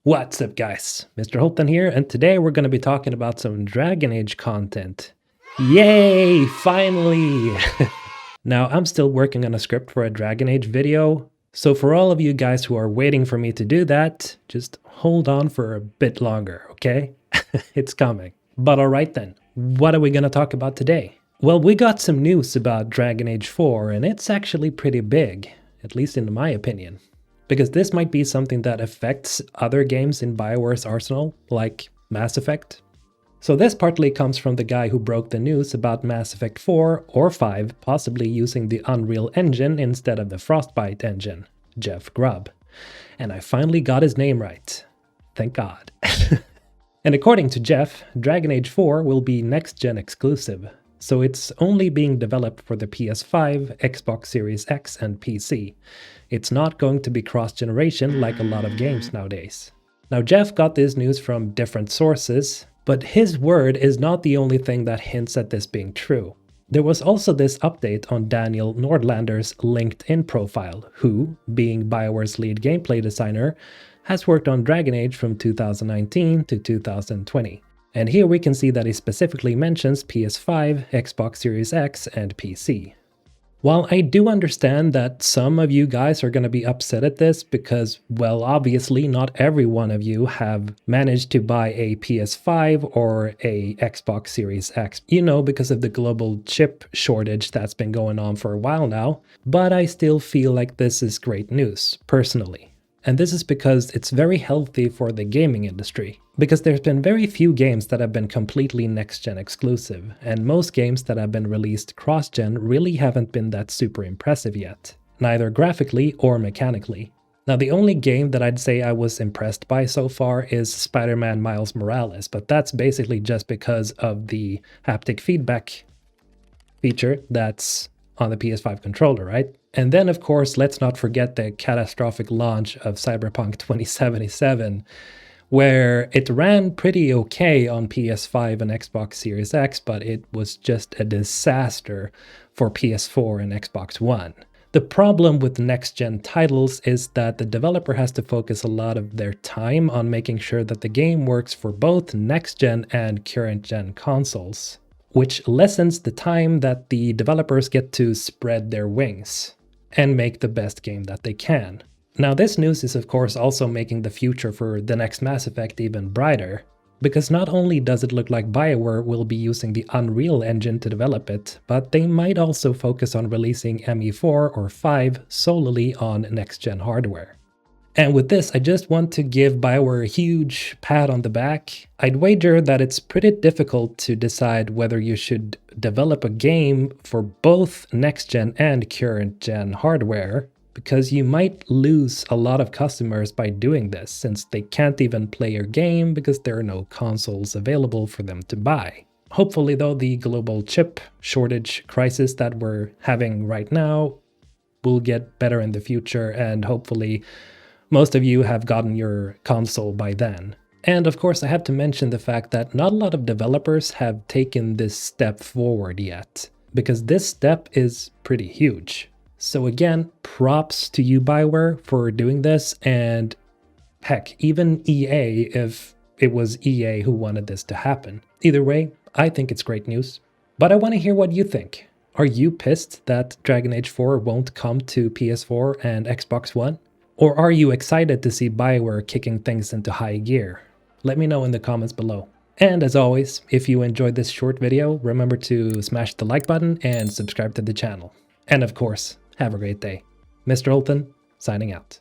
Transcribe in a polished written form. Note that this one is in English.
What's up guys, MrHulthen here, and today we're going to be talking about some Dragon Age content. Yay, finally! Now, I'm still working on a script for a Dragon Age video, so for all of you guys who are waiting for me to do that, just hold on for a bit longer, okay? It's coming. But alright then, what are we going to talk about today? Well, we got some news about Dragon Age 4, and it's actually pretty big, at least in my opinion. Because this might be something that affects other games in Bioware's arsenal, like Mass Effect. So this partly comes from the guy who broke the news about Mass Effect 4 or 5 possibly using the Unreal Engine instead of the Frostbite engine, Jeff Grubb. And I finally got his name right. Thank God. And according to Jeff, Dragon Age 4 will be next-gen exclusive, so it's only being developed for the PS5, Xbox Series X, and PC. It's not going to be cross-generation like a lot of games nowadays. Now, Jeff got this news from different sources, but his word is not the only thing that hints at this being true. There was also this update on Daniel Nordlander's LinkedIn profile, who, being Bioware's lead gameplay designer, has worked on Dragon Age from 2019 to 2020. And here we can see that he specifically mentions PS5, Xbox Series X, and PC. While I do understand that some of you guys are going to be upset at this because, well, obviously not every one of you have managed to buy a PS5 or a Xbox Series X, you know, because of the global chip shortage that's been going on for a while now, but I still feel like this is great news, personally. And this is because it's very healthy for the gaming industry. Because there's been very few games that have been completely next-gen exclusive, and most games that have been released cross-gen really haven't been that super impressive yet, neither graphically or mechanically. Now, the only game that I'd say I was impressed by so far is Spider-Man Miles Morales, but that's basically just because of the haptic feedback feature that's on the PS5 controller, right? And then, of course, let's not forget the catastrophic launch of Cyberpunk 2077, where it ran pretty okay on PS5 and Xbox Series X, but it was just a disaster for PS4 and Xbox One. The problem with next-gen titles is that the developer has to focus a lot of their time on making sure that the game works for both next-gen and current-gen consoles, which lessens the time that the developers get to spread their wings and make the best game that they can. Now, this news is of course also making the future for the next Mass Effect even brighter, because not only does it look like Bioware will be using the Unreal Engine to develop it, but they might also focus on releasing ME4 or 5 solely on next-gen hardware. And with this, I just want to give Bioware a huge pat on the back. I'd wager that it's pretty difficult to decide whether you should develop a game for both next-gen and current-gen hardware, because you might lose a lot of customers by doing this, since they can't even play your game because there are no consoles available for them to buy. Hopefully though, the global chip shortage crisis that we're having right now will get better in the future, and hopefully most of you have gotten your console by then. And of course I have to mention the fact that not a lot of developers have taken this step forward yet, because this step is pretty huge. So again, props to you Bioware for doing this, and heck, even EA if it was EA who wanted this to happen. Either way, I think it's great news. But I want to hear what you think. Are you pissed that Dragon Age 4 won't come to PS4 and Xbox One? Or are you excited to see Bioware kicking things into high gear? Let me know in the comments below. And as always, if you enjoyed this short video, remember to smash the like button and subscribe to the channel. And of course, have a great day. MrHulthen, signing out.